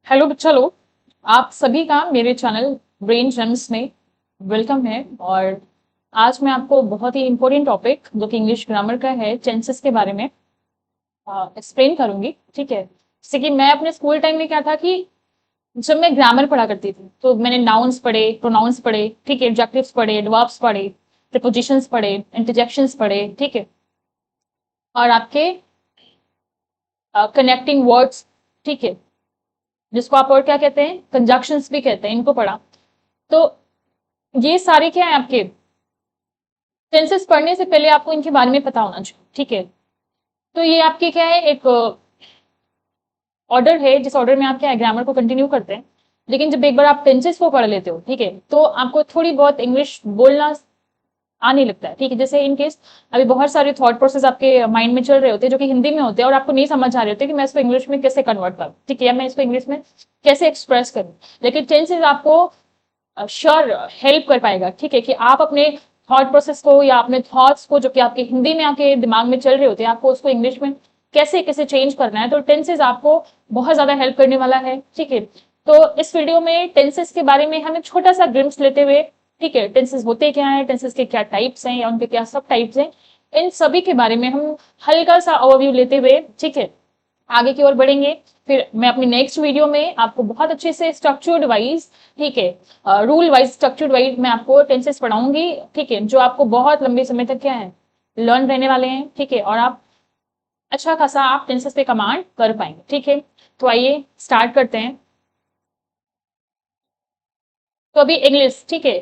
Hello बच्चा लोग, आप सभी का मेरे चैनल ब्रेन जेम्स में वेलकम है। और आज मैं आपको बहुत ही इम्पोर्टेंट टॉपिक जो कि इंग्लिश ग्रामर का है, टेंसेस के बारे में एक्सप्लेन करूंगी। ठीक है, जैसे कि मैं अपने स्कूल टाइम में क्या था कि जब मैं ग्रामर पढ़ा करती थी तो मैंने नाउन्स पढ़े, प्रोनाउंस पढ़े, ठीक है, एडजेक्टिव्स पढ़े, एडवर्ब्स पढ़े, प्रीपोजिशंस पढ़े, इंटरजेक्शंस पढ़े, ठीक है, और आपके कनेक्टिंग वर्ड्स, ठीक है, जिसको आप और क्या कहते हैं, कंजक्शंस भी कहते हैं, इनको पढ़ा। तो ये सारे क्या है आपके टेंसेस पढ़ने से पहले आपको इनके बारे में पता होना चाहिए। ठीक है, तो ये आपके क्या है, एक ऑर्डर है जिस ऑर्डर में आप क्या है ग्रामर को कंटिन्यू करते हैं। लेकिन जब एक बार आप टेंसेस को पढ़ लेते हो, ठीक है, तो आपको थोड़ी बहुत इंग्लिश बोलना आने लगता है। ठीक है, जैसे इन केस अभी बहुत सारे थॉट प्रोसेस आपके माइंड में चल रहे होते हैं जो कि हिंदी में होते हैं और आपको नहीं समझ आ रहे होते कि मैं इसको इंग्लिश में कैसे कन्वर्ट करूँ, ठीक है, या मैं इसको इंग्लिश में कैसे एक्सप्रेस करूँ। लेकिन टेंसेस आपको श्योर हेल्प कर पाएगा। ठीक है, कि आप अपने थॉट प्रोसेस को या अपने थॉट्स को जो कि आपके हिंदी में आपके दिमाग में चल रहे होते हैं, आपको उसको इंग्लिश में कैसे कैसे चेंज करना है। तो टेंसेस आपको बहुत ज्यादा हेल्प करने वाला है। ठीक है, तो इस वीडियो में टेंसेस के बारे में हम एक छोटा सा ग्लिम्स लेते हुए, ठीक है, टेंसेस होते क्या है, टेंसेस के क्या टाइप्स हैं या उनके क्या सब टाइप्स हैं, इन सभी के बारे में हम हल्का सा ओवरव्यू लेते हुए, ठीक है, आगे की ओर बढ़ेंगे। फिर मैं अपनी नेक्स्ट वीडियो में आपको बहुत अच्छे से स्ट्रक्चर्ड वाइज, ठीक है, रूल वाइज स्ट्रक्चर्ड वाइज मैं आपको टेंसेस पढ़ाऊंगी। ठीक है, जो आपको बहुत लंबे समय तक क्या है लर्न रहने वाले हैं। ठीक है, और आप अच्छा खासा आप टेंसेस पे कमांड कर पाएंगे। ठीक है, तो आइए स्टार्ट करते हैं। तो अभी इंग्लिश, ठीक है,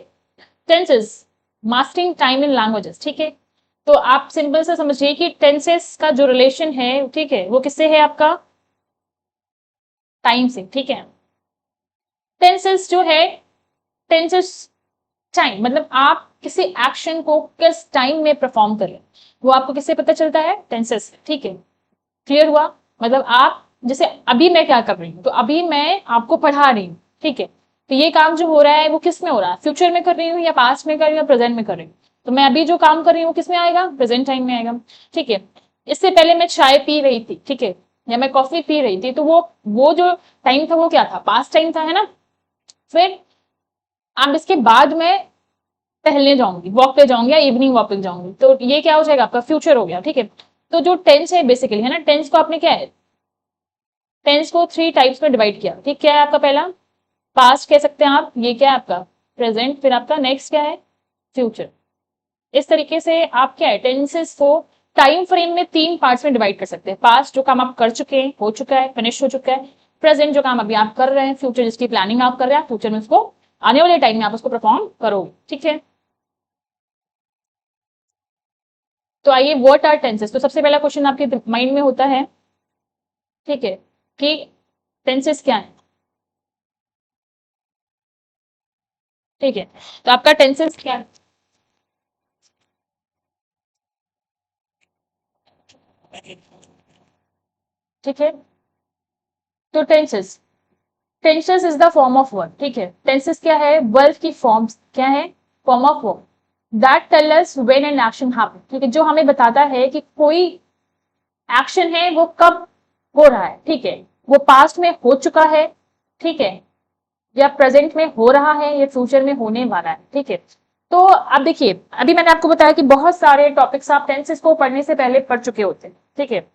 tenses mastering time in languages. ठीक है, तो आप सिंपल से समझिए कि टेंसेस का जो रिलेशन है, ठीक है, वो किससे है, आपका टाइम से। ठीक है, टेंसेस जो है, टेंसेस टाइम मतलब आप किसी एक्शन को किस टाइम में परफॉर्म करें, वो आपको किससे पता चलता है, टेंसेस से। ठीक है, क्लियर हुआ। मतलब आप जैसे अभी मैं क्या कर रही हूँ, तो अभी मैं आपको पढ़ा रही हूँ। ठीक है, तो ये काम जो हो रहा है वो किस में हो रहा है, फ्यूचर में कर रही हूँ या पास्ट में कर रही हूँ या प्रेजेंट में कर रही हूँ। तो मैं अभी जो काम कर रही हूँ किस में आएगा, प्रेजेंट टाइम में आएगा। ठीक है, इससे पहले मैं चाय पी रही थी, ठीक है, या मैं कॉफी पी रही थी, तो वो जो टाइम था वो क्या था, पास्ट टाइम था, है ना। फिर अब इसके बाद में टहलने जाऊंगी, वॉक पे जाऊंगी या इवनिंग वॉक पे जाऊंगी, तो ये क्या हो जाएगा, आपका फ्यूचर हो गया। ठीक है, तो जो टेंस है बेसिकली, है ना, टेंस को आपने क्या है, टेंस को थ्री टाइप्स में डिवाइड किया। ठीक, क्या है आपका पहला, पास्ट कह सकते हैं आप, ये क्या है आपका प्रेजेंट, फिर आपका नेक्स्ट क्या है, फ्यूचर। इस तरीके से आप क्या है टेंसेस को टाइम फ्रेम में तीन पार्ट्स में डिवाइड कर सकते हैं। पास्ट जो काम आप कर चुके हैं, हो चुका है, फिनिश हो चुका है। प्रेजेंट जो काम अभी आप कर रहे हैं, फ्यूचर जिसकी प्लानिंग आप कर रहे हैं, फ्यूचर में उसको आने वाले टाइम में आप उसको परफॉर्म करोगे। ठीक है, तो आइए व्हाट आर टेंसेस। तो सबसे पहला क्वेश्चन आपके माइंड में होता है, ठीक है, कि टेंसेस क्या है। ठीक है, तो आपका टेंसेस क्या है, ठीक है। तो tenses, tenses is the form of verb. ठीक है, टेंसेस क्या है, वर्ब की फॉर्म्स क्या है, form of verb that tell us when an action happen. ठीक है, जो हमें बताता है कि कोई एक्शन है वो कब हो रहा है। ठीक है, वो पास्ट में हो चुका है, ठीक है, या प्रेजेंट में हो रहा है, या फ्यूचर में होने वाला है। ठीक है, तो अब देखिए, अभी मैंने आपको बताया कि बहुत सारे टॉपिक्स आप टेंसेस को पढ़ने से पहले पढ़ चुके होते हैं। ठीक है,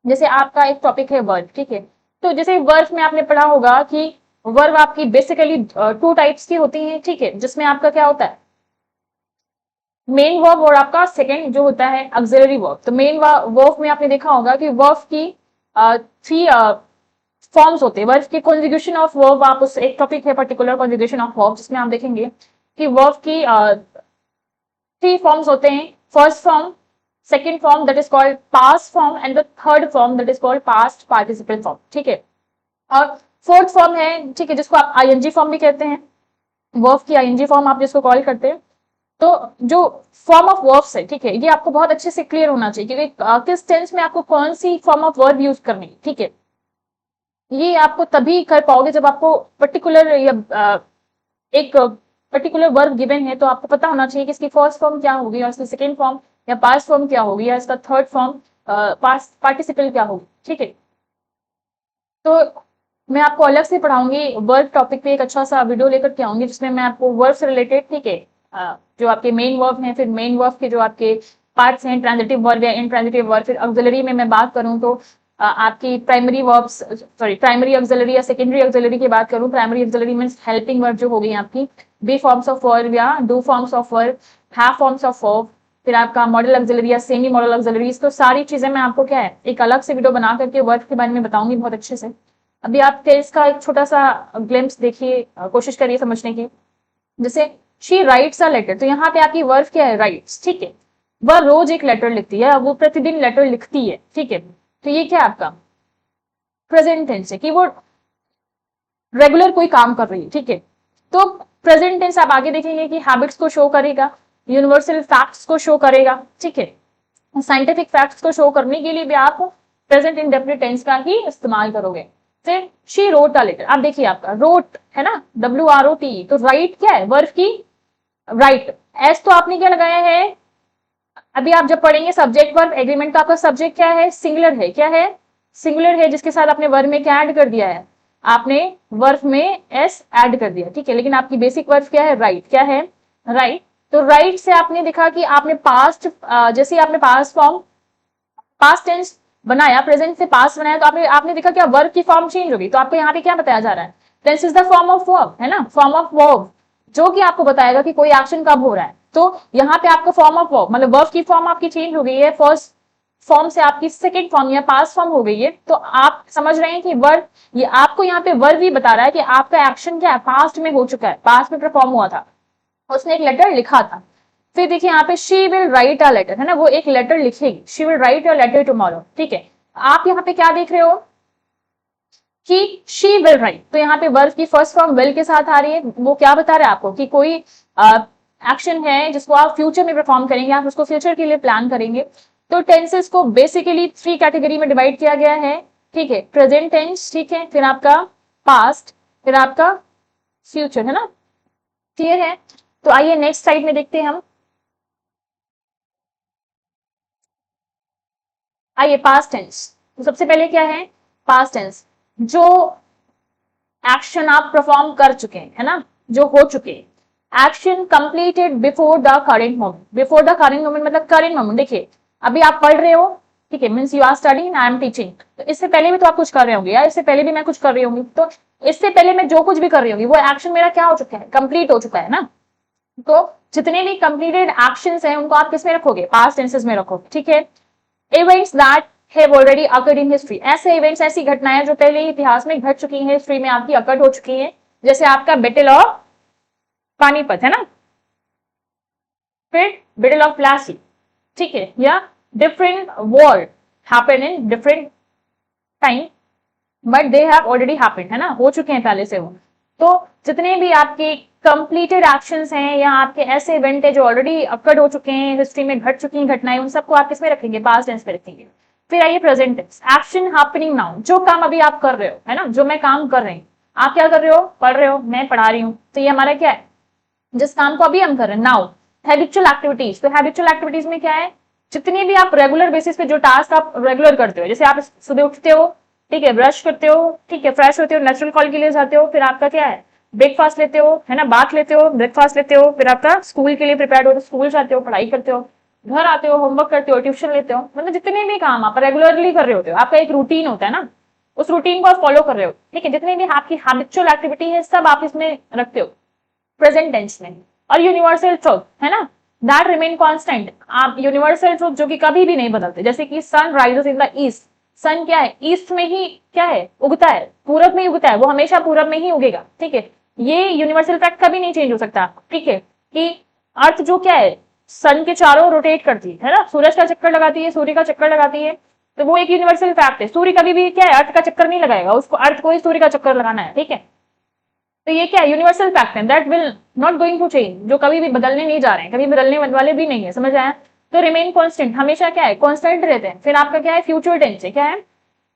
जैसे आपका एक टॉपिक है वर्ब। ठीक है, तो जैसे वर्ब में आपने पढ़ा होगा कि वर्ब आपकी बेसिकली टू टाइप्स की होती हैं। ठीक है, जिसमें आपका क्या होता है, मेन वर्ब और आपका सेकंड जो होता है ऑक्सिलरी वर्ब। तो मेन वर्ब में आपने देखा होगा कि वर्ब की थ्री फॉर्म्स होते हैं। वर्ब की कॉन्जुगेशन ऑफ वर्ब, आप उस एक टॉपिक है पर्टिकुलर कॉन्जुगेशन ऑफ वर्ब, जिसमें आप देखेंगे कि वर्ब की थ्री फॉर्म्स होते हैं। First form, second form that is called past form, and the third form that is called past participle form. ठीक है, और फोर्थ फॉर्म है, ठीक है, जिसको आप आईएनजी फॉर्म भी कहते हैं, वर्ब की आईएनजी फॉर्म आप जिसको कॉल करते हैं। तो जो फॉर्म ऑफ वर्ब्स है, ठीक है, ये आपको बहुत अच्छे से क्लियर होना चाहिए कि किस टेंस में आपको कौन सी फॉर्म ऑफ वर्ब यूज करनी है। ठीक है, ये आपको तभी कर पाओगे जब आपको पर्टिकुलर या एक पर्टिकुलर वर्ब गिवन है, तो आपको पता होना चाहिए कि इसकी फर्स्ट फॉर्म क्या होगी और इसकी सेकेंड फॉर्म या पास्ट फॉर्म क्या होगी, या इसका थर्ड फॉर्म पास्ट पार्टिसिपल क्या होगी। ठीक है, तो मैं आपको अलग से पढ़ाऊंगी वर्ब टॉपिक पे, एक अच्छा सा वीडियो लेकर के आऊंगी जिसमें मैं आपको वर्ब से रिलेटेड, ठीक है, जो आपके मेन वर्ब हैं, फिर मेन वर्ब के जो आपके पार्ट्स हैं, ट्रांजिटिव वर्ब या इंट्रांजिटिव वर्ब, फिर ऑक्सिलरी में मैं बात करूं तो आपकी primary verbs, sorry primary auxiliary या सेकेंडरी ऑक्सिलरी की बात करूं, primary auxiliary means helping verb जो हो गई आपकी, बी फॉर्म्स ऑफ वर्ब या do forms of verb, have forms of verb, फिर आपका मॉडल ऑक्सिलरी या सेमी मॉडल ऑक्सिलरीज, तो सारी चीजें मैं आपको क्या है एक अलग से वीडियो बना करके वर्ब के बारे में बताऊंगी बहुत अच्छे से। अभी आप टेस्ट का एक छोटा सा ग्लिम्स देखिए, कोशिश करिए समझने की। जैसे शी राइट्स अ लेटर, तो यहाँ पे आपकी वर्ब क्या है, राइट्स, ठीक है। वह रोज एक लेटर लिखती है, वो प्रतिदिन लेटर लिखती है, ठीक है। तो ये क्या है आपका प्रेजेंट टेंस है कि वो रेगुलर कोई काम कर रही है, ठीक है। तो प्रेजेंट टेंस आप आगे देखेंगे कि हैबिट्स को शो करेगा, यूनिवर्सल फैक्ट्स को शो करेगा, ठीक है। साइंटिफिक फैक्ट्स को शो करने के लिए भी आप प्रेजेंट इंडेफिनिट टेंस का ही इस्तेमाल करोगे। फिर शी रोट अ लेटर, आप देखिए आपका रोट है ना, WROT, तो राइट क्या है वर्ब की राइट, एस तो आपने क्या लगाया है, अभी आप जब पढ़ेंगे सब्जेक्ट वर्ब एग्रीमेंट का आपका सब्जेक्ट क्या है, सिंगुलर है, क्या है, सिंगुलर है, जिसके साथ आपने वर्ब में क्या ऐड कर दिया है, आपने वर्ब में एस ऐड कर दिया, ठीक है। लेकिन आपकी बेसिक वर्ब क्या है, राइट, क्या है, राइट। तो राइट से आपने देखा कि आपने पास्ट, जैसे आपने पास्ट फॉर्म, पास्ट टेंस बनाया, प्रेजेंट से पास्ट बनाया, तो आपने आपने देखा क्या वर्ब की फॉर्म चेंज होगी, तो आपको यहाँ पे क्या बताया जा रहा है, tense is the form of verb, है ना, फॉर्म ऑफ वर्ब, जो कि आपको बताएगा कि कोई एक्शन कब हो रहा है। तो यहाँ पे आपका फॉर्म ऑफ वर्ब मतलब वर्ब की फॉर्म आपकी चेंज हो गई है, फर्स्ट फॉर्म से आपकी सेकंड फॉर्म या पास्ट फॉर्म हो गई है। तो आप समझ रहे हैं कि वर्ब, ये आपको यहाँ पे वर्ब ही बता रहा है कि आपका एक्शन क्या है, पास्ट में हो चुका है, पास्ट में परफॉर्म हुआ था, उसने एक लेटर लिखा था। फिर देखिए यहाँ पे she will write a letter, है ना, वो एक लेटर लिखेगी, she will write a letter tomorrow, ठीक है। आप यहाँ पे क्या देख रहे हो कि शी विल राइट, तो यहाँ पे वर्ब की फर्स्ट फॉर्म विल के साथ आ रही है, वो क्या बता रहा है आपको कि कोई एक्शन है जिसको आप फ्यूचर में परफॉर्म करेंगे, आप उसको फ्यूचर के लिए प्लान करेंगे। तो टेंसेस को बेसिकली 3 कैटेगरी में डिवाइड किया गया है, ठीक है, प्रेजेंट टेंस, ठीक है, फिर आपका पास्ट, फिर आपका फ्यूचर, है ना, क्लियर है। तो आइए नेक्स्ट साइड में देखते हैं हम, आइए पास्ट टेंस। तो सबसे पहले क्या है पास्ट टेंस, जो एक्शन आप परफॉर्म कर चुके हैं, है ना, जो हो चुके हैं, action completed before the current moment, before the current moment मतलब करेंट मोमेंट, देखिए अभी आप पढ़ रहे हो, ठीक है, means you are studying, I am teaching, तो इससे पहले भी तो आप कुछ कर रहे होंगे, या इससे पहले भी मैं कुछ कर रही होंगी, तो इससे पहले मैं जो कुछ भी कर रही होंगी वो एक्शन मेरा क्या हो चुका है, कंप्लीट हो चुका है ना। तो जितने भी कंप्लीटेड एक्शंस हैं उनको आप किस में रखोगे, पास्ट टेंसेस में रखोगे, ठीक है। Events that have already occurred in history, ऐसे इवेंट्स, ऐसी घटनाएं जो पहले ही इतिहास में घट चुकी हैं, हिस्ट्री में आपकी अकर्ड हो चुकी हैं, जैसे आपका बैटल ऑफ पानीपत, है ना, फिर बैटल ऑफ प्लासी, ठीक है, या different war happen in different time but they have already happened, है ना, हो चुके हैं पहले से वो। तो जितने भी आपके कंप्लीटेड एक्शंस हैं या आपके ऐसे इवेंट है जो ऑलरेडी अकर्ड हो चुके हैं, हिस्ट्री में घट चुकी हैं घटनाएं, उन सबको आप किसमें रखेंगे, पास्ट टेंस में रखेंगे। फिर आइए present tense, action happening now, जो काम अभी आप कर रहे हो, है ना, जो मैं काम कर रही हूँ, आप क्या कर रहे हो, पढ़ रहे हो, मैं पढ़ा रही हूँ, तो ये हमारा क्या है, जिस काम को अभी हम कर रहे हैं, नाउ। हैबिचुअल एक्टिविटीज, तो हैबिचुअल एक्टिविटीज में क्या है, जितनी भी आप रेगुलर बेसिस पे जो टास्क आप रेगुलर करते हो, जैसे आप सुबह उठते हो, ठीक है, ब्रश करते हो, ठीक है, फ्रेश होते हो, नेचुरल कॉल के लिए जाते हो, फिर आपका क्या है, ब्रेकफास्ट लेते हो, है ना, बाथ लेते हो, ब्रेकफास्ट लेते हो, फिर आपका स्कूल के लिए प्रिपेयर हो, तो स्कूल जाते हो, पढ़ाई करते हो, घर आते हो, होमवर्क करते हो, ट्यूशन लेते हो, मतलब जितने भी काम आप रेगुलरली कर रहे होते हो, आपका एक रूटीन होता है ना, उस रूटीन को आप फॉलो कर रहे हो, ठीक है, जितनी भी आपकी हैबिचुअल एक्टिविटी है सब आप इसमें रखते हो प्रेजेंट टेंस में। और यूनिवर्सल ट्रुथ, है ना, दैट रिमेन कांस्टेंट, आप यूनिवर्सल ट्रुथ जो कि कभी भी नहीं बदलते, जैसे कि sun rises in the east, sun क्या है, ईस्ट में ही क्या है, उगता है, पूरब में ही उगता है, वो हमेशा पूरब में ही उगेगा, ठीक है, ये यूनिवर्सल फैक्ट कभी नहीं चेंज हो सकता, ठीक है, कि अर्थ जो क्या है सन के चारों रोटेट करती है ना, सूरज का चक्कर लगाती है, सूर्य का चक्कर लगाती है, तो वो एक यूनिवर्सल फैक्ट है, सूर्य कभी भी क्या है अर्थ का चक्कर नहीं लगाएगा, उसको अर्थ को ही सूर्य का चक्कर लगाना है, ठीक है। तो ये क्या यूनिवर्सल फैक्ट है, that will not going to change, जो कभी भी बदलने नहीं जा रहे हैं, कभी बदलने वाले भी नहीं है, समझ आया। तो रिमेन कांस्टेंट, हमेशा क्या है, कांस्टेंट रहते हैं। फिर आपका क्या है, फ्यूचर टेंस है, क्या है,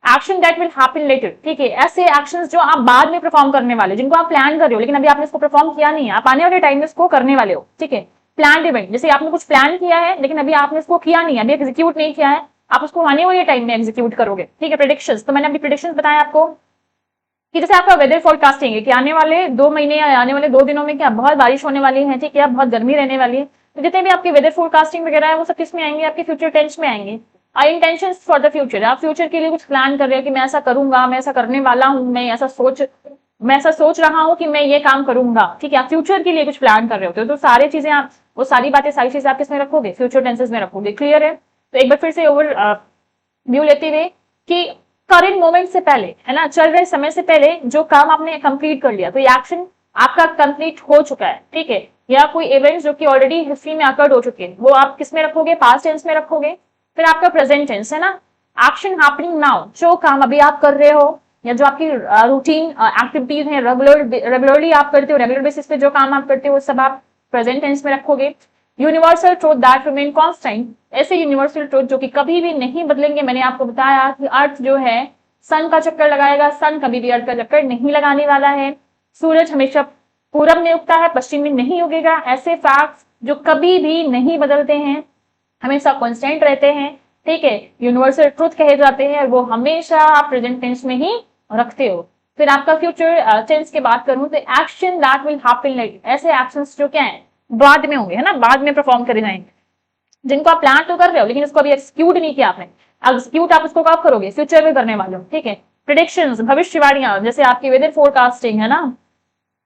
action that will happen later, ठीक है, ऐसे एक्शंस जो आप बाद में परफॉर्म करने वाले, जिनको आप प्लान कर रहे हो लेकिन अभी आपने इसको परफॉर्म किया नहीं है, आप आने वाले टाइम में इसको करने वाले हो, ठीक है। प्लान इवेंट, जैसे आपने कुछ प्लान किया है लेकिन अभी आपने इसको किया नहीं है, अभी एग्जीक्यूट नहीं किया है, आप उसको आने वाले टाइम में एग्जीक्यूट करोगे, ठीक है। प्रेडिक्शंस, तो मैंने अभी प्रेडिक्शंस बताया आपको, कि जैसे आपका वेदर फोरकास्टिंग है कि आने वाले 2 महीने या आने वाले 2 दिनों में क्या बहुत बारिश होने वाली है, ठीक है, बहुत गर्मी रहने वाली है। तो जितने भी आपके वेदर फोरकास्टिंग वगैरह है वो सब किस में आएंगे, आपके फ्यूचर टेंस में आएंगे। आई इंटेंशन फॉर द फ्यूचर, आप फ्यूचर के लिए कुछ प्लान कर रहे हो कि मैं ऐसा करूंगा, मैं ऐसा करने वाला हूँ, मैं ऐसा सोच रहा हूँ कि मैं ये काम करूंगा, ठीक है, आप फ्यूचर के लिए कुछ प्लान कर रहे होते हो। तो सारी चीजें आप, वो सारी बातें, सारी चीजें आप किसमें रखोगे, फ्यूचर टेंसेस में रखोगे। क्लियर है? तो एक बार फिर से ओवर व्यू लेते हुए कि करंट मोमेंट से पहले, है ना, चल रहे समय से पहले जो काम आपने कंप्लीट कर लिया, तो ये एक्शन आपका कंप्लीट हो चुका है, ठीक है, या कोई इवेंट्स जो कि ऑलरेडी हिस्ट्री में अकर्ड हो चुके हैं, वो आप किस में रखोगे, पास्ट टेंस में रखोगे। फिर आपका प्रेजेंट टेंस है ना, एक्शन हैपनिंग नाउ, जो काम अभी आप कर रहे हो या जो आपकी रूटीन एक्टिविटीज है, रेगुलरली आप करते हो, रेगुलर बेसिस पे जो काम आप करते हो, वो सब आप प्रेजेंट टेंस में रखोगे। Universal truth that remain constant, ऐसे यूनिवर्सल ट्रूथ जो कि कभी भी नहीं बदलेंगे। मैंने आपको बताया कि अर्थ जो है सन का चक्कर लगाएगा, सन कभी भी अर्थ का चक्कर नहीं लगाने वाला है। सूरज हमेशा पूरब में उगता है, पश्चिम में नहीं उगेगा। ऐसे फैक्ट्स जो कभी भी नहीं बदलते हैं, हमेशा कांस्टेंट रहते हैं, ठीक है, यूनिवर्सल ट्रूथ कहे जाते हैं, वो हमेशा आप प्रेजेंट टेंस में ही रखते हो। फिर आपका फ्यूचर टेंस की बात करूं तो action that will happen like, ऐसे एक्शंस जो क्या है, बाद में होंगे, है ना, बाद में परफॉर्म करे जाएंगे, जिनको आप प्लान तो कर रहे हो लेकिन इसको अभी एक्सक्यूट नहीं किया आपने। एक्सक्यूट आप उसको कब करोगे, फ्यूचर में करने वाले हो, ठीक है। प्रिडिक्शंस, भविष्यवाणियां, जैसे आपकी वेदर फोरकास्टिंग है ना,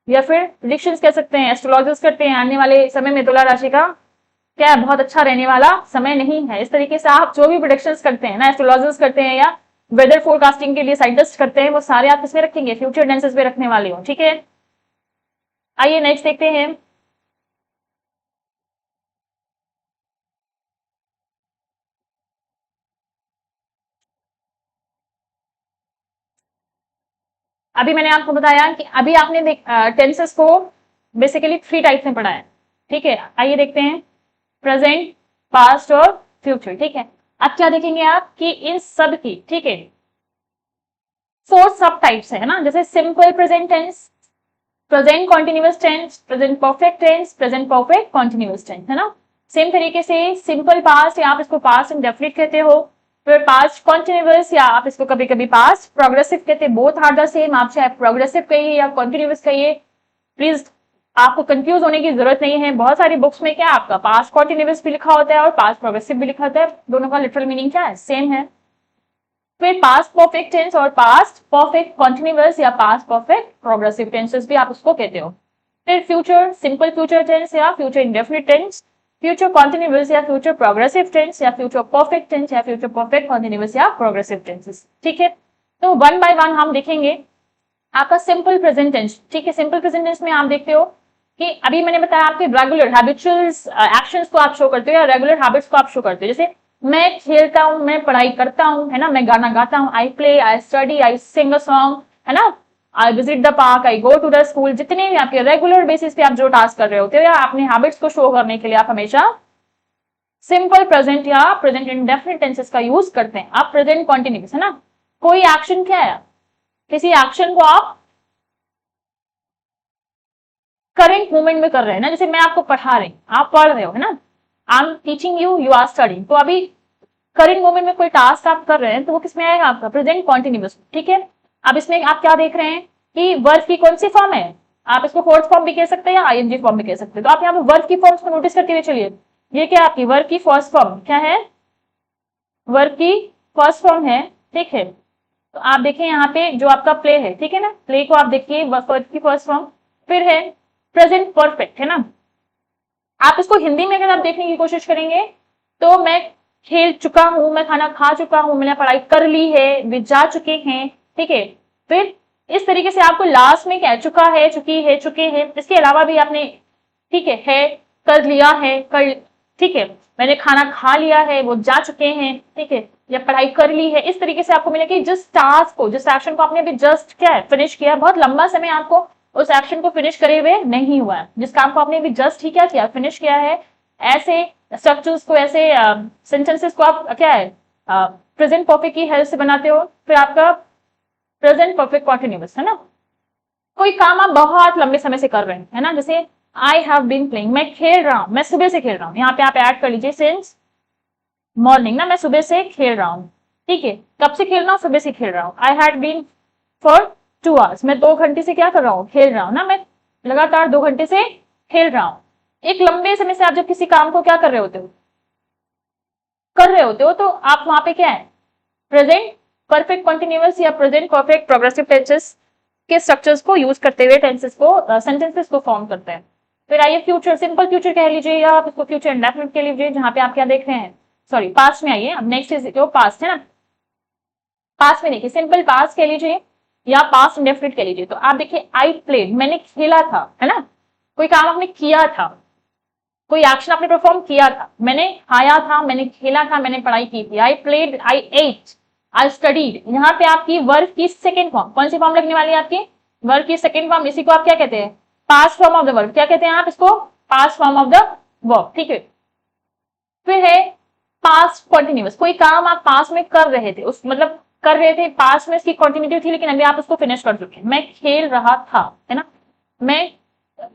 या फिर प्रिडिक्शंस कह सकते हैं, एस्ट्रोलॉजर्स करते हैं आने वाले समय में तुला राशि का क्या है, बहुत अच्छा रहने वाला समय नहीं है। इस तरीके से आप जो भी प्रोडिक्शंस करते हैं ना, एस्ट्रोलॉजर्स करते हैं या वेदर फोरकास्टिंग के लिए साइंटिस्ट करते हैं, वो सारे आप किसमें रखेंगे, फ्यूचर टेंसेस में रखने वाले हो, ठीक है। आइए नेक्स्ट देखते हैं। अभी मैंने आपको बताया कि अभी आपने टेंसेस को बेसिकली 3 टाइप्स में पढ़ा है, ठीक है। आइए देखते हैं प्रेजेंट, पास्ट और फ्यूचर, ठीक है। अब क्या देखेंगे आप कि इन सब की, ठीक है, 4 सब टाइप्स है ना, जैसे simple present tense, present continuous tense, present perfect tense, present perfect continuous tense, है ना। सेम तरीके से सिंपल पास्ट या आप इसको पास्ट इंडेफिनिट कहते हो, फिर पास्ट कॉन्टिन्यूअस या आप इसको कभी कभी पास्ट प्रोग्रेसिव कहते हैं। बोथ आर द सेम, आप चाहे प्रोग्रेसिव कहिए या कॉन्टिन्यूअस कहिए, प्लीज आपको कंफ्यूज होने की जरूरत नहीं है। बहुत सारी बुक्स में क्या आपका पास्ट कॉन्टिन्यूअस भी लिखा होता है और पास्ट प्रोग्रेसिव भी लिखा होता है, दोनों का लिटरल मीनिंग क्या है, सेम है। फिर पास्ट परफेक्ट टेंस और पास्ट परफेक्ट कॉन्टिन्यूअस या पास्ट परफेक्ट प्रोग्रेसिव टेंसेस भी आप उसको कहते हो। फिर फ्यूचर, सिंपल फ्यूचर टेंस या future indefinite tense, future continuous या फ्यूचर प्रोग्रेसिव टेंस या फ्यूचर परफेक्ट टेंस या फ्यूचर परफेक्ट कॉन्टिन्यूअस या प्रोग्रेसिव टेंसेस, ठीक है। तो वन बाय वन हम देखेंगे। आपका सिंपल प्रेजेंट टेंस, ठीक है, सिंपल प्रेजेंट टेंस में आप देखते हो कि अभी मैंने बताया आपके रेगुलर हैबिचुअल एक्शंस को आप शो करते हो या रेगुलर हैबिट्स को आप शो करते हो। जैसे मैं खेलता हूँ, मैं पढ़ाई करता हूँ, है ना, मैं गाना गाता हूँ, I play, I study, I sing a song, है ना, I visit the park, I go to the school. जितने भी आपके रेगुलर बेसिस पे आप जो टास्क कर रहे होते हो या अपने हैबिट्स को शो करने के लिए आप हमेशा सिंपल प्रेजेंट या प्रेजेंट इंडेफिनिट टेंसेस का यूज करते हैं। आप प्रेजेंट कॉन्टिन्यूअस, है ना, कोई एक्शन क्या है, किसी एक्शन को आप करेंट मोमेंट में कर रहे हैं ना, जैसे मैं आपको पढ़ा रही, आप पढ़ रहे हो, है ना, I am teaching you, you are studying. तो अभी करेंट मोमेंट में कोई टास्क आप कर रहे हैं तो वो किसमें आएगा, आपका प्रेजेंट कॉन्टिन्यूअस, ठीक है। अब इसमें आप क्या देख रहे हैं कि वर्ब की कौन सी फॉर्म है, आप इसको फोर्थ फॉर्म भी कह सकते हैं या आईएनजी फॉर्म भी कह सकते हैं। तो आप यहाँ पे वर्ब की फॉर्म्स को नोटिस करते हुए चलिए, ये क्या आपकी वर्ब की फर्स्ट फॉर्म क्या है, वर्ब की फर्स्ट फॉर्म है, ठीक है। तो आप देखिए यहाँ पे जो आपका प्ले है, ठीक है ना, प्ले को आप देखिए वर्ब की फर्स्ट फॉर्म। फिर है प्रेजेंट परफेक्ट, है ना, आप इसको हिंदी में अगर आप देखने की कोशिश करेंगे तो मैं खेल चुका हूं, मैं खाना खा चुका हूं, मैंने पढ़ाई कर ली है, वे जा चुके हैं, ठीक है। फिर इस तरीके से आपको लास्ट में कह चुका है, चुकी है, चुके हैं, इसके अलावा भी आपने, ठीक है, कर लिया है, कर, ठीक है, मैंने खाना खा लिया है, वो जा चुके हैं, ठीक है, या पढ़ाई कर ली है। इस तरीके से आपको मिलेगा कि जिस टास्क को, जिस एक्शन को आपने अभी जस्ट क्या है फिनिश किया, बहुत लंबा समय आपको उस एक्शन को फिनिश करे हुए नहीं हुआ है, जिस काम को आपने अभी जस्ट ही क्या किया, फिनिश किया है। ऐसे स्ट्रक्चर्स को, ऐसे सेंटेंसेस को आप क्या है प्रेजेंट परफेक्ट की हेल्प से बनाते हो। फिर आपका प्रेजेंट परफेक्ट कॉन्टिन्यूअस, है ना, कोई काम आप बहुत लंबे समय से कर रहे हैं, है ना, जैसे आई हैव बीन प्लेइंग, मैं खेल रहा हूं, मैं सुबह से खेल रहा हूं, यहाँ पे आप ऐड कर लीजिए सिंस मॉर्निंग ना, मैं सुबह से खेल रहा हूँ, ठीक है, कब से खेल रहा हूँ, सुबह से खेल रहा हूँ। I had been for 2 hours, मैं 2 घंटे से क्या कर रहा हूँ, खेल रहा हूँ ना, मैं लगातार 2 घंटे से खेल रहा हूँ। एक लंबे समय से आप जब किसी काम को क्या कर रहे होते हो, तो आप वहां पे क्या है, प्रेजेंट परफेक्ट कंटिन्यूअस या प्रेजेंट परफेक्ट प्रोग्रेसिव टेंसेस के स्ट्रक्चर्स को यूज करते हुए टेंसेस को सेंटेंसेस को फॉर्म करते हैं। फिर आइए फ्यूचर, सिंपल फ्यूचर कह लीजिए या आप इसको फ्यूचर इंडेफिनिट कह लीजिए, जहां पे आप क्या देख रहे हैं, सॉरी पास्ट में आइए, अब नेक्स्ट इज जो पास्ट है ना, पास्ट में देखिए सिंपल पास्ट कह लीजिए या पास्ट इंडेफिनिट कह लीजिए। तो आप देखिए आई प्लेड, मैंने खेला था, है ना, कोई काम आपने किया था, कोई एक्शन आपने परफॉर्म किया था, मैंने खाया था, मैंने खेला था, मैंने पढ़ाई की थी। I played, I ate, I studied. यहाँ पे आपकी वर्ब की सेकेंड फॉर्म, कौन सी फॉर्म लगने वाली है आपकी, वर्ब की सेकेंड फॉर्म, इसी को आप क्या कहते हैं, past form of the verb. क्या कहते हैं आप इसको, past form of the verb, ठीक है। फिर है पास्ट कंटिन्यूअस, कोई काम आप पास्ट में कर रहे थे, उस मतलब कर रहे थे, पास्ट में इसकी कंटिन्यूटी थी, लेकिन अभी आप उसको फिनिश कर चुके हैं। मैं खेल रहा था, है ना, मैं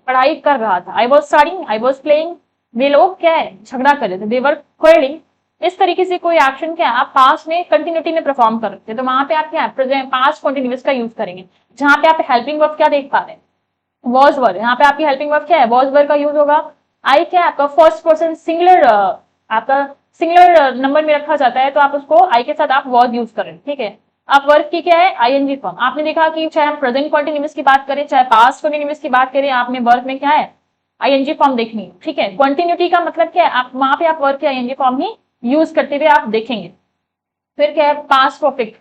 पढ़ाई कर रहा था, I was studying, I was playing. वे लोग क्या है, झगड़ा कर रहे थे, दे वर क्वेलिंग। इस तरीके से कोई एक्शन क्या है आप पास्ट में कंटिन्यूटी में परफॉर्म कर रहे थे, तो वहां पे आप क्या है पास्ट कंटिन्यूअस का यूज करेंगे। जहां पे आप हेल्पिंग वर्ब क्या देख पा रहे हैं, वॉज वर्ब, यहाँ पे आपकी हेल्पिंग वर्ब क्या है, वॉज वर्ब का यूज होगा। आई क्या आपका फर्स्ट पर्सन सिंगुलर, आपका सिंगुलर नंबर में रखा जाता है, तो आप उसको आई के साथ आप वॉज यूज करें, ठीक है। अब वर्ब की क्या है, आईएनजी फॉर्म। आपने देखा कि चाहे हम प्रेजेंट कंटिन्यूअस की बात करें, चाहे पास्ट कंटिन्यूअस की बात करें, आपने वर्ब में क्या है, आईएनजी फॉर्म देखनी है, ठीक है। कंटिन्यूटी का मतलब क्या है, आप वहां पे आप वर्ब की आईएनजी फॉर्म ही यूज करते हुए आप देखेंगे। फिर क्या है पास्ट परफेक्ट,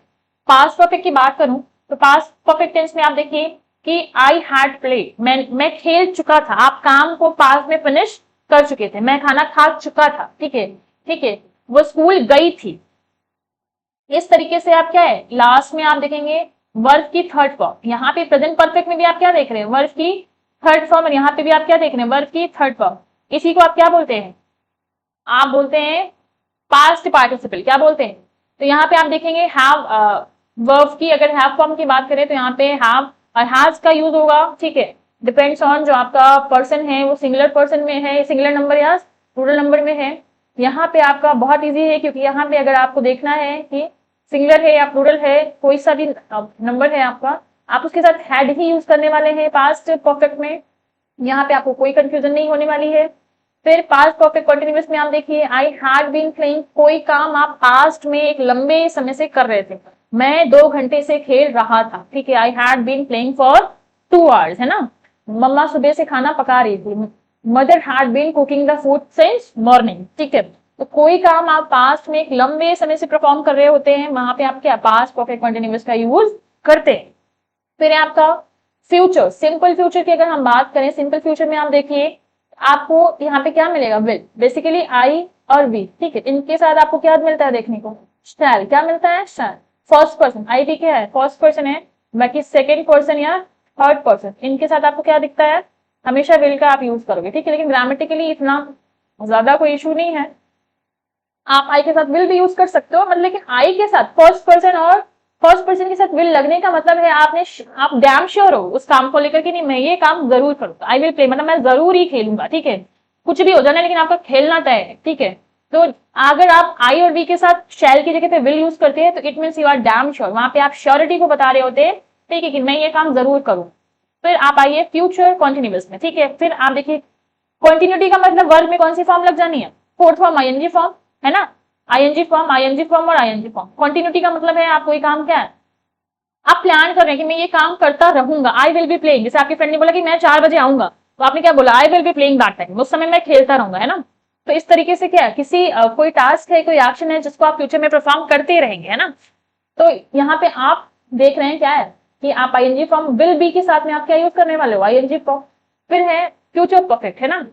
पास्ट परफेक्ट की बात करूं तो पास्ट परफेक्ट टेंस में आप देखिए कि आई हैड प्लेड, मैं खेल चुका था, आप काम को पास्ट में फिनिश कर चुके थे। मैं खाना खा चुका था, ठीक है, ठीक है। वो स्कूल गई थी। इस तरीके से आप क्या है लास्ट में आप देखेंगे वर्ब की थर्ड फॉर्म। यहाँ पे प्रेजेंट परफेक्ट में भी आप क्या देख रहे हैं, वर्ब की थर्ड फॉर्म, और यहाँ पे भी आप क्या देख रहे हैं, वर्ब की थर्ड फॉर्म। इसी को आप क्या बोलते हैं, आप बोलते हैं पास्ट पार्टिसिपल। क्या बोलते हैं, तो यहाँ पे आप देखेंगे हैव, वर्ब की अगर हैव फॉर्म की बात करें तो यहाँ पे हैव और हैज का यूज होगा, ठीक है। डिपेंड्स ऑन जो आपका पर्सन है वो सिंगुलर पर्सन में है, सिंगुलर नंबर या प्लूरल नंबर में है। यहाँ पे आपका बहुत इजी है, क्योंकि यहाँ पे अगर आपको देखना है कि सिंगुलर है या प्लूरल है, कोई सा भी नंबर है आपका, आप उसके साथ हैड ही यूज करने वाले हैं पास्ट परफेक्ट में। यहाँ पे आपको कोई कंफ्यूजन नहीं होने वाली है। फिर पास्ट परफेक्ट कंटिन्यूअस में आप देखिए आई हैड बीन प्लेइंग, कोई काम आप पास्ट में एक लंबे समय से कर रहे थे, मैं 2 घंटे से खेल रहा था, ठीक है। I had been playing for 2 hours, है ना। मम्मा सुबह से खाना पका रही थी, mother had been cooking the food since morning, ठीक है। तो कोई काम आप पास्ट में एक लंबे समय से परफॉर्म कर रहे होते हैं, वहां पे आप क्या पास्ट परफेक्ट कंटिन्यूअस का यूज करते हैं। फिर आपका फ्यूचर, सिंपल फ्यूचर की अगर हम बात करें, सिंपल फ्यूचर में आप देखिए आपको यहाँ पे क्या मिलेगा, विल, बेसिकली आई और वी, ठीक है। इनके साथ आपको क्या मिलता है देखने को, शैल, क्या मिलता है, शैल। फर्स्ट पर्सन, आई वी क्या है, फर्स्ट पर्सन है, बाकी सेकेंड पर्सन या थर्ड पर्सन, इनके साथ आपको क्या दिखता है, हमेशा विल का आप यूज करोगे, ठीक है। लेकिन ग्रामेटिकली इतना ज्यादा कोई इशू नहीं है, आप आई के साथ विल भी यूज कर सकते हो, मतलब लेकिन आई के साथ फर्स्ट पर्सन और फर्स्ट पर्सन के साथ विल लगने का मतलब है आप डैम श्योर हो उस काम को लेकर कि नहीं मैं ये काम जरूर करूंगा, आई विल प्ले, मतलब मैं जरूर ही खेलूंगा, ठीक है। कुछ भी हो जाना लेकिन आपका खेलना तय है, ठीक है। तो अगर आप आई और वी के साथ शैल की जगह पे विल यूज करते हैं तो it means you are damn sure, वहां पे आप श्योरिटी को बता रहे होते हैं, ठीक है, कि मैं ये काम जरूर करूँ। फिर आप आइए फ्यूचर कॉन्टिन्यूअस में, ठीक है। फिर आप देखिए कॉन्टिन्यूटी का मतलब वर्ब में कौन सी फॉर्म लग जानी है, फोर्थ फॉर्म आईएनजी फॉर्म, है ना। आईएनजी फॉर्म, आईएनजी फॉर्म और आईएनजी फॉर्म। कॉन्टिन्यूटी का मतलब है आप कोई काम क्या है आप प्लान कर रहे हैं कि मैं ये काम करता रहूंगा, आई विल बी प्लेइंग। जैसे आपके फ्रेंड ने बोला कि मैं 4 बजे आऊंगा, तो आपने क्या बोला, आई will be playing that time, उस समय मैं खेलता रहूंगा, है ना। तो इस तरीके से क्या है किसी कोई टास्क है, कोई एक्शन है जिसको आप फ्यूचर में परफॉर्म करते रहेंगे, है ना। तो यहाँ पे आप देख रहे हैं क्या है कि आप आईएनजी फॉर्म विल बी के साथ में आप क्या यूज करने वाले हो, आईएनजी फॉर्म। फिर है फ्यूचर परफेक्ट, है ना,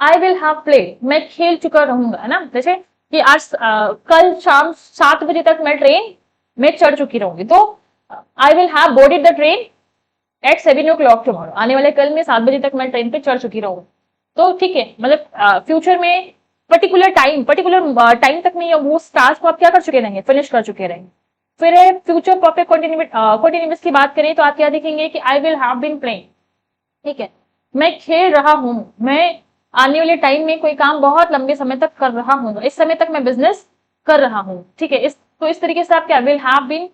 आई विल हैव प्लेड, मैं खेल चुका रहूंगा, है ना। जैसे कि आज कल शाम 7 बजे तक मैं ट्रेन में चढ़ चुकी रहूंगी, तो आई will have boarded the train eight 7 o'clock tomorrow, आने वाले कल में 7 बजे तक मैं ट्रेन पे चढ़ चुकी रहूंगी। तो ठीक है, मतलब फ्यूचर में पर्टिकुलर टाइम तक में वो टास्क को आप क्या कर चुके रहेंगे, फिनिश कर चुके रहेंगे। फिर है फ्यूचर परफेक्ट कंटिन्यूअस की बात करें तो आप क्या देखेंगे कि I will have been playing, ठीक है, मैं खेल रहा हूं, मैं आने वाले टाइम में कोई काम बहुत लंबे समय तक कर रहा हूँ, इस समय तक मैं बिजनेस कर रहा हूँ, ठीक है। तो इस तरीके से आप क्या will have been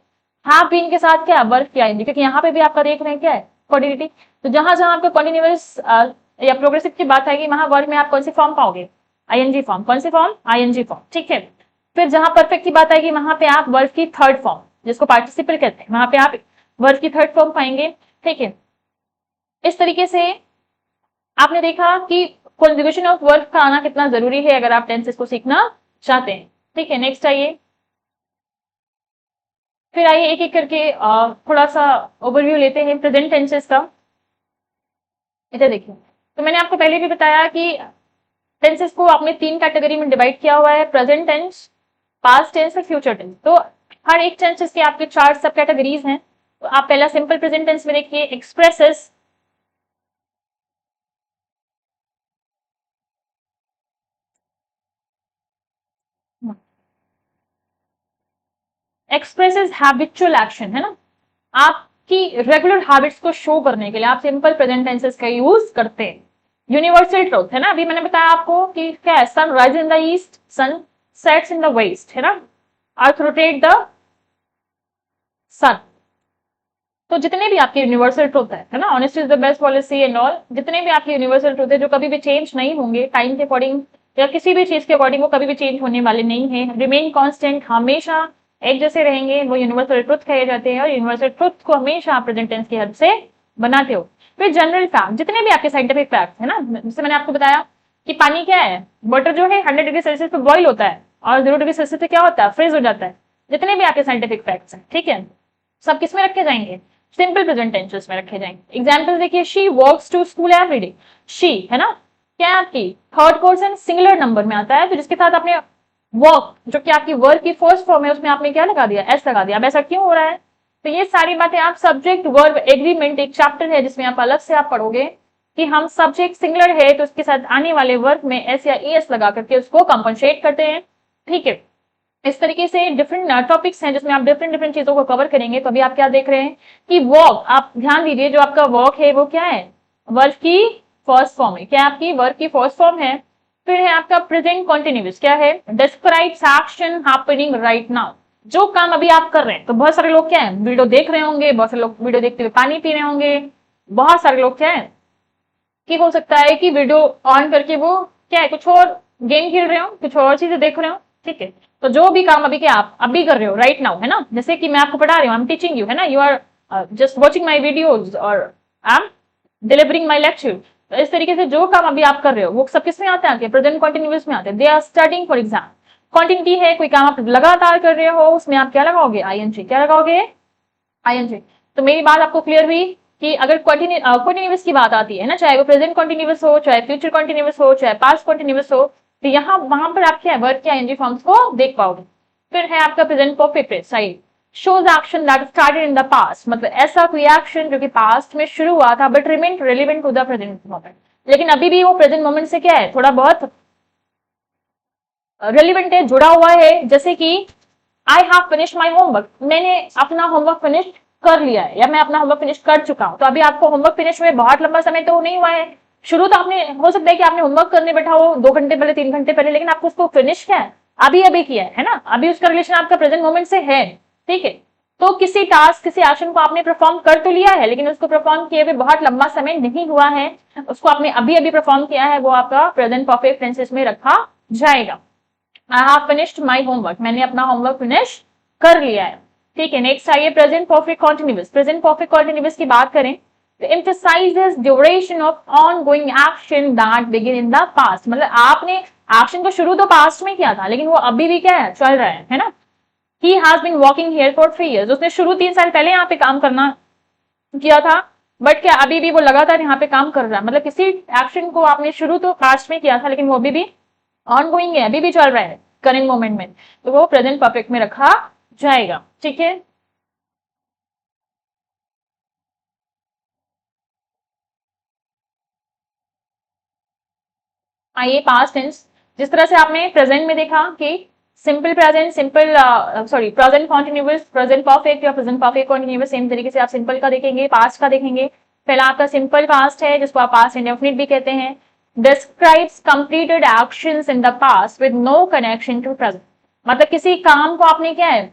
have been के साथ क्या वर्ब की आएंगे, क्योंकि यहाँ पे भी आपका देख रहे हैं क्या है कॉन्टिन्यूटी। तो जहां जहां आपका कॉन्टिन्यूअस या प्रोग्रेसिव की बात आएगी वहां वर्ब में आप कौन सी फॉर्म पाओगे, आईएनजी फॉर्म। कौन सी फॉर्म, आईएनजी फॉर्म, ठीक है। फिर जहां परफेक्ट की बात आएगी वहां पे आप वर्ब की थर्ड फॉर्म, जिसको पार्टिसिपल कहते हैं, वहां पे आप वर्ब की थर्ड फॉर्म पाएंगे, ठीक है। इस तरीके से आपने देखा कि कॉन्जुगेशन ऑफ वर्ब का आना कितना जरूरी है अगर आप टेंसेस को सीखना चाहते हैं, ठीक है। नेक्स्ट आइए, फिर आइए एक एक करके थोड़ा सा ओवरव्यू लेते हैं प्रेजेंट टेंसेस का। इधर देखिए, तो मैंने आपको पहले भी बताया कि टेंसेस को आपने 3 कैटेगरी में डिवाइड किया हुआ है, प्रेजेंट टेंस, पास्ट टेंस और फ्यूचर टेंस। तो हर एक टेंसेस के आपके 4 सब कैटेगरीज हैं। तो आप पहला सिंपल प्रेजेंट टेंस में देखिए, एक्सप्रेसेस, एक्सप्रेसेस हैबिचुअल एक्शन, है ना, आपकी रेगुलर हैबिट्स को शो करने के लिए आप सिंपल प्रेजेंट टेंसेस का यूज करते हैं। यूनिवर्सल ट्रूथ, है ना, अभी मैंने बताया आपको कि क्या है, sun rise in the east, sun sets in the west, है ना, अर्थ रोटेट द सन। तो जितने भी आपके यूनिवर्सल ट्रूथ है ना, honesty is the best policy and all, जितने भी आपके यूनिवर्सल ट्रूथ है जो कभी भी चेंज नहीं होंगे टाइम के अकॉर्डिंग या किसी भी चीज के अकॉर्डिंग, वो कभी भी चेंज होने वाले नहीं है, रिमेन कांस्टेंट, हमेशा एक जैसे रहेंगे, वो यूनिवर्सल ट्रुथ कहे जाते हैं। और यूनिवर्सल ट्रुथ को हमेशा आप प्रेजेंट टेंस की हेल्प से बनाते हो। फिर जनरल फैक्ट, जितने भी आपके साइंटिफिक फैक्ट है ना, जैसे मैंने आपको बताया कि पानी क्या है, वाटर जो है 100 डिग्री सेल्सियस पे बॉइल होता है और 0 डिग्री सेल्सियस पे क्या होता है, फ्रीज हो जाता है। जितने भी आपके साइंटिफिक फैक्ट्स हैं, ठीक है, सब किस में रखे जाएंगे, सिंपल प्रेजेंट टेंसेस में रखे जाएंगे। एग्जाम्पल देखिए, she walks to school every day, she, है ना, क्या आपकी थर्ड पर्सन सिंगुलर नंबर में आता है, तो जिसके साथ आपने वर्क, जो कि आपकी वर्क की फर्स्ट फॉर्म है, उसमें आपने क्या लगा दिया, एस लगा दिया। अब ऐसा क्यों हो रहा है, तो ये सारी बातें आप सब्जेक्ट वर्ब एग्रीमेंट, एक चैप्टर है जिसमें आप अलग से आप पढ़ोगे कि हम सब्जेक्ट सिंगुलर है तो उसके साथ आने वाले वर्ब में एस या एस लगा करके उसको कंपनसेट करते हैं, ठीक है। इस तरीके से डिफरेंट टॉपिक्स हैं जिसमें आप डिफरेंट डिफरेंट चीजों को कवर करेंगे। तो अभी आप क्या देख रहे हैं कि वर्क, आप ध्यान दीजिए, जो आपका वर्क है वो क्या है, वर्ब की फर्स्ट फॉर्म है, क्या आपकी वर्ब की फर्स्ट फॉर्म है। फिर है आपका प्रेजेंट कॉन्टिन्यूअस, क्या है, describes action happening right now, जो काम अभी आप कर रहे हैं। तो बहुत सारे लोग क्या है, वीडियो देख रहे होंगे, बहुत सारे लोग वीडियो देखते हुए पानी पी रहे होंगे, बहुत सारे लोग क्या है कि हो सकता है कि वीडियो ऑन करके वो क्या है, कुछ और गेम खेल रहे हो, कुछ और चीजें देख रहे हो, ठीक है। तो जो भी काम अभी के आप अभी कर रहे हो राइट नाउ, है ना, जैसे कि मैं आपको पढ़ा रही हूँ, आई एम टीचिंग यू, है ना, you are just watching my videos और I am delivering my lecture. तो इस तरीके से जो काम अभी आप कर रहे हो वो सब किस में आते हैं, प्रेजेंट कॉन्टिन्यूअस में आते हैं। They are studying for exam, continuity है, कोई काम आप लगातार कर रहे हो, उसमें आप क्या लगाओगे, आईएनजी, क्या लगाओगे, आईएनजी। तो मेरी बात आपको क्लियर हुई कि अगर कॉन्टिन्यूअस की बात आती है ना, चाहे वो प्रेजेंट कॉन्टिन्यूअस हो, चाहे फ्यूचर कॉन्टिन्यूअस हो, चाहे पास्ट कॉन्टिन्यूअस हो, तो यहाँ वहां पर आप क्या वर्ब के आईएनजी फॉर्म्स को देख पाओगे। फिर है आपका present perfect side, shows action that started in the past, मतलब ऐसा कोई एक्शन जो कि पास्ट में शुरू हुआ था but remain relevant to the present moment, लेकिन अभी भी वो प्रेजेंट मोमेंट से क्या है, थोड़ा बहुत रेलिवेंट है, जुड़ा हुआ है। जैसे कि I have finished my homework, मैंने अपना होमवर्क फिनिश कर लिया है या मैं अपना होमवर्क फिनिश कर चुका हूं। तो अभी आपको होमवर्क फिनिश हुए बहुत लंबा समय तो नहीं हुआ है, शुरू तो आपने, हो सकता है कि आपने होमवर्क करने बैठा हो 2 घंटे पहले, 3 घंटे पहले, लेकिन आपको उसको फिनिश क्या है, अभी अभी किया है ना, अभी उसका रिलेशन आपका प्रेजेंट मोमेंट से है, ठीक है। तो किसी टास्क, किसी एक्शन को आपने परफॉर्म कर तो लिया है, लेकिन उसको परफॉर्म किए हुए बहुत लंबा समय नहीं हुआ है, उसको आपने अभी अभी परफॉर्म किया है, वो आपका प्रेजेंट परफेक्ट टेंसेस में रखा जाएगा। I have finished my homework, मैंने अपना होमवर्क फिनिश कर लिया है, ठीक है। नेक्स्ट आइए present perfect continuous. Present perfect continuous की बात करें तो emphasizes duration of ongoing action that begin in the past, मतलब आपने एक्शन को शुरू तो पास्ट में किया था लेकिन वो अभी भी क्या है, चल रहा है ना। He has been working here for 3 years, उसने शुरू 3 साल पहले यहाँ पे काम करना किया था, बट क्या अभी भी वो लगातार यहाँ पे काम कर रहा है, मतलब किसी एक्शन को आपने शुरू तो पास्ट में किया था लेकिन वो अभी भी ऑनगोइंग है, अभी भी चल रहा है करेंट मोमेंट में, तो वो प्रेजेंट परफेक्ट में रखा जाएगा, ठीक है। आइए पास्ट टेंस, जिस तरह से आपने प्रेजेंट में देखा कि simple present, simple sorry present continuous, present perfect या प्रेजेंट परफेक्ट कॉन्टिन्यूअस, सेम तरीके से आप सिंपल का देखेंगे, पास्ट का देखेंगे। पहला आपका सिंपल पास्ट है जिसको आप पास्ट इंडेफिनिट भी कहते हैं, describes completed actions in the past with no connection to present, मतलब किसी काम को आपने क्या है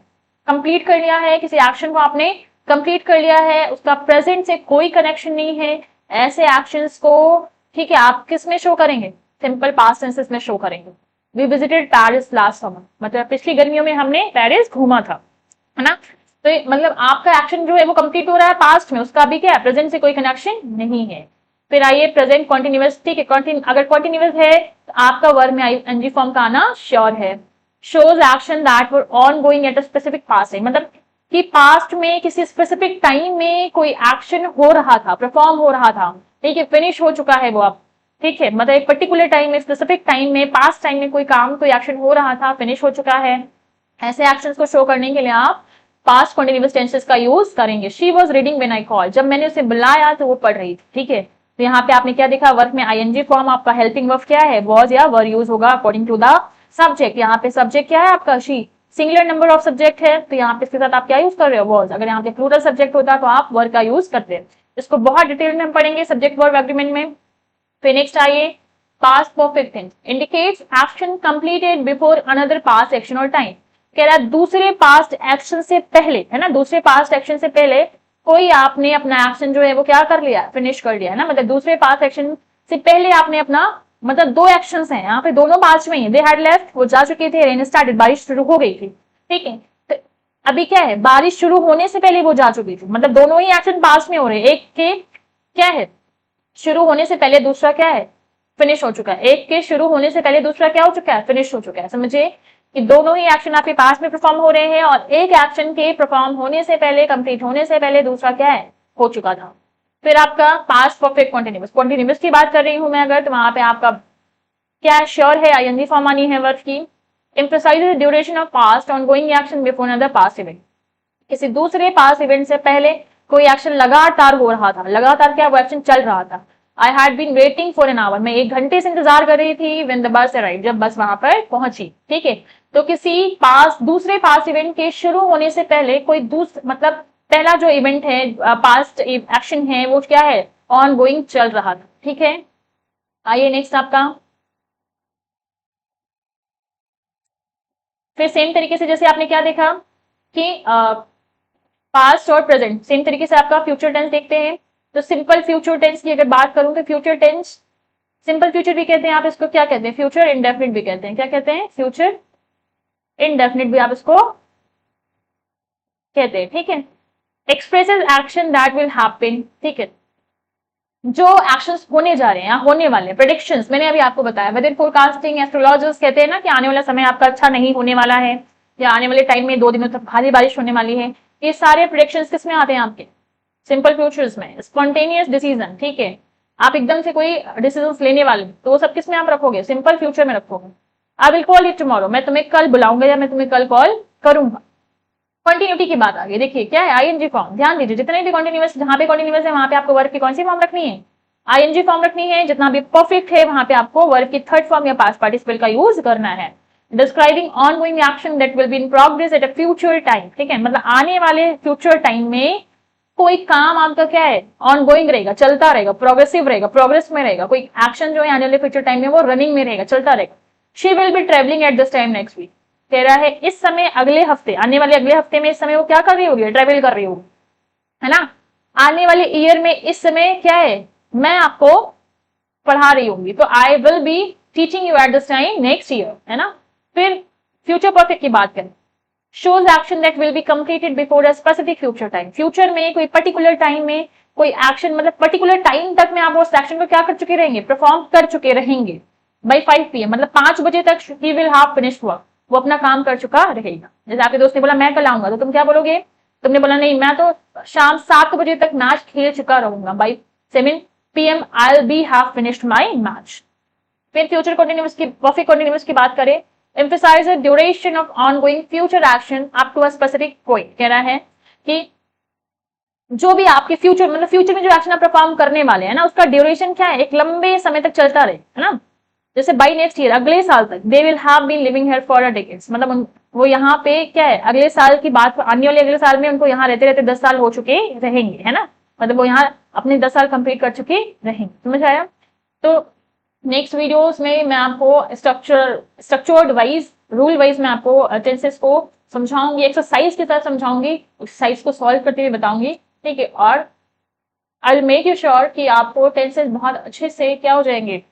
कंप्लीट कर लिया है, किसी एक्शन को आपने कंप्लीट कर लिया है, उसका प्रेजेंट से कोई कनेक्शन नहीं है, ऐसे एक्शंस को, ठीक है, आप किस में शो करेंगे? सिंपल पास्ट टेंसेस में शो करेंगे। We visited Paris last summer, मतलब पिछली गर्मियों में हमने पेरिस घूमा था, है ना। तो मतलब आपका एक्शन जो है वो कंप्लीट हो रहा है पास्ट में, उसका अभी क्या है, प्रेजेंट से कोई कनेक्शन नहीं है। फिर आइए प्रेजेंट कॉन्टिन्यूअस, ठीक है, अगर कॉन्टिन्यूअस है तो आपका वर्ब में आईएनजी फॉर्म का आना श्योर है। Shows action that were on going at a specific past, मतलब कि पास्ट में किसी स्पेसिफिक टाइम में कोई एक्शन हो रहा था, परफॉर्म हो रहा था, ठीक है, फिनिश हो चुका है वो अब, ठीक है, मतलब एक पर्टिकुलर टाइम में, स्पेसिफिक टाइम में, पास्ट टाइम में कोई काम, कोई एक्शन हो रहा था, फिनिश हो चुका है। ऐसे एक्शंस को शो करने के लिए आप पास्ट कॉन्टिन्यूअस टेंसेस का यूज करेंगे। She was reading when I call, जब मैंने उसे बुलाया तो वो पढ़ रही थी, ठीक है। तो यहाँ पे आपने क्या देखा, वर्क में आईएनजी फॉर्म, आपका हेल्पिंग वर्ब क्या है, वॉज या वर यूज होगा अकॉर्डिंग टू द सब्जेक्ट। यहाँ पे सब्जेक्ट क्या है आपका, she, singular number of subject है, तो यहाँ पे इसके साथ आप क्या यूज कर रहे हो, वॉज। अगर यहाँ पे प्लूरल सब्जेक्ट होता तो आप वर्क का यूज करते हैं। इसको बहुत डिटेल में हम पढ़ेंगे सब्जेक्ट वर्ब एग्रीमेंट में। फिर नेक्स्ट आइए, past perfect tense indicates action completed before another past action और टाइम। कह रहा है दूसरे पास्ट एक्शन से पहले, है ना, दूसरे पास्ट एक्शन से पहले कोई आपने अपना एक्शन जो है वो क्या कर लिया, फिनिश कर लिया, है ना, मतलब दूसरे पास्ट एक्शन से पहले आपने अपना, मतलब दो एक्शंस हैं यहाँ पे, दोनों पास्ट में ही, दे हैड लेफ्ट, वो जा चुके थे, रेन स्टार्टेड, बारिश शुरू हो गई थी, ठीक है। तो अभी क्या है, बारिश शुरू होने से पहले वो जा चुकी थी, मतलब दोनों ही एक्शन पास्ट में हो रहे हैं। एक के क्या है, शुरू होने से पहले, दूसरा क्या है, फिनिश हो चुका है। एक के शुरू होने से पहले दूसरा क्या हो चुका है, फिनिश हो चुका है। समझे कि दोनों ही एक्शन आपके पास में परफॉर्म हो रहे हैं, और एक एक्शन के परफॉर्म होने से पहले, कंप्लीट होने से पहले दूसरा क्या है, हो चुका था। फिर आपका पास्ट परफेक्ट कॉन्टिन्यूअस, कॉन्टिन्यूअस की बात कर रही हूं मैं अगर, तो वहां पे आपका क्या है, श्योर है, आईएनजी फॉर्म आनी है वर्ब की। Emphasises duration of past ongoing action before another past event, किसी दूसरे पास्ट इवेंट से पहले कोई एक्शन लगातार हो रहा था, लगातार क्या, वो एक्शन चल रहा था। I had been waiting for an hour, मैं 1 घंटे से इंतजार कर रही थी, व्हेन द बस अराइव, जब बस वहां पर पहुंची, ठीक है। तो किसी दूसरे पास्ट इवेंट के शुरू होने से पहले कोई मतलब पहला जो इवेंट है, पास्ट एक्शन है, वो क्या है, ऑन गोइंग चल रहा था, ठीक है। आइए नेक्स्ट आपका, फिर सेम तरीके से जैसे आपने क्या देखा कि पास्ट और प्रेजेंट, सेम तरीके से आपका फ्यूचर टेंस देखते हैं। तो सिंपल फ्यूचर टेंस की अगर बात करूं तो फ्यूचर टेंस, सिंपल फ्यूचर भी कहते हैं, आप इसको क्या कहते हैं, फ्यूचर इंडेफिनिट भी कहते हैं। क्या कहते हैं, फ्यूचर इंडेफिनिट भी आप इसको कहते हैं, ठीक है। Expresses action that will happen, ठीक है, जो एक्शंस होने जा रहे हैं, होने वाले प्रेडिक्शंस, मैंने अभी आपको बताया, वेदर फोरकास्टिंग, एस्ट्रोलॉजर्स कहते हैं ना कि आने वाला समय आपका अच्छा नहीं होने वाला है, या आने वाले टाइम में 2 दिनों तक भारी बारिश होने वाली है। ये सारे प्रेडिक्शंस किस में आते हैं आपके, सिंपल फ्यूचर्स में। स्पॉन्टेनियस डिसीजन, ठीक है, आप एकदम से कोई डिसीजन लेने वाले, तो वो सब किस में आप रखोगे, सिंपल फ्यूचर में रखोगे। I will call you tomorrow, मैं तुम्हें कल बुलाऊंगा या मैं तुम्हें कल कॉल करूंगा। कंटिन्यूटी की बात आ गई, देखिए क्या है, आईएनजी फॉर्म, ध्यान दीजिए, जितने भी कॉन्टिन्यूअस, जहां पे कॉन्टिन्यूअस है वहां पे आपको वर्ब की कौन सी फॉर्म रखनी है, आईएनजी फॉर्म रखनी है। जितना भी परफेक्ट है वहां पे आपको वर्ब की थर्ड फॉर्म या पास्ट पार्टिसिपल का यूज करना है। Describing ongoing action that will be in progress at a future time, ठीक है, मतलब आने वाले फ्यूचर टाइम में कोई काम आपका क्या है, ऑनगोइंग रहेगा, चलता रहेगा, प्रोग्रेसिव रहेगा, प्रोग्रेस में रहेगा, कोई एक्शन जो है आने वाले फ्यूचर टाइम में वो रनिंग में रहेगा, चलता रहेगा। She will be travelling at this time next week, कह रहा है इस समय, अगले हफ्ते, आने वाले अगले हफ्ते में, इस समय वो क्या कर रही होगी, ट्रेवल कर रही होगी, है ना। आने वाले ईयर में इस समय क्या है, मैं आपको पढ़ा रही होंगी, तो आई will be teaching you eight this time next year, है ना। फिर फ्यूचर परफेक्ट की बात करें, shows action that will be completed before a specific future time, future में कोई पर्टिकुलर टाइम में कोई एक्शन, मतलब पर्टिकुलर टाइम तक में आप उस एक्शन को क्या कर चुके रहेंगे, परफॉर्म कर चुके रहेंगे। बाय 5 PM, मतलब 5 बजे तक he will have finished work, वो अपना काम कर चुका रहेगा। जैसे आपके दोस्त ने बोला मैं कल आऊंगा, तो तुम क्या बोलोगे, तुमने बोला नहीं, मैं तो शाम 7 बजे तक मैच खेल चुका रहूंगा, by 7 PM I will be have finished my match. फिर फ्यूचर कंटिन्यूअस की, परफेक्ट कंटिन्यूअस की बात करें, emphasize the duration of ongoing future action up to a specific point, कह रहा है कि जो भी आपके फ्यूचर, मतलब फ्यूचर में जो एक्शन आप परफॉर्म करने वाले हैं ना, उसका ड्यूरेशन क्या है, एक लंबे समय तक चलता रहे, है ना। जैसे बाई नेक्स्ट ईयर, अगले साल तक, they will have been living here for a decades, मतलब वो यहाँ पे क्या है, अगले साल की बात, आने वाले अगले साल में उनको यहाँ रहते रहते 10 साल हो चुके रहेंगे, है ना, मतलब वो यहाँ अपने 10 साल कंप्लीट कर चुके रहेंगे। समझ आया। तो नेक्स्ट वीडियोस में मैं आपको स्ट्रक्चर्ड वाइज रूल वाइज मैं आपको टेंसेस को समझाऊंगी, एक्सरसाइज के साथ समझाऊंगी, एक्सरसाइज को सॉल्व करते हुए बताऊंगी, ठीक है। और I will make you sure कि आपको टेंसेस बहुत अच्छे से क्या हो जाएंगे,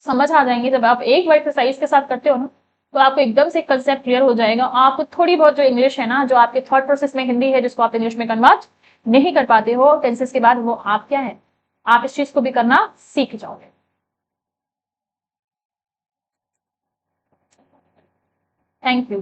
समझ आ जाएंगे। जब आप एक बार एक्सरसाइज के साथ करते हो ना, तो आपको एकदम से कंसेप्ट क्लियर हो जाएगा। आपको थोड़ी बहुत जो इंग्लिश है ना, जो आपके थॉट प्रोसेस में हिंदी है, जिसको आप इंग्लिश में कन्वर्ट नहीं कर पाते हो टेंसेस के बाद, वो आप क्या है, आप इस चीज को भी करना सीख जाओगे। Thank you.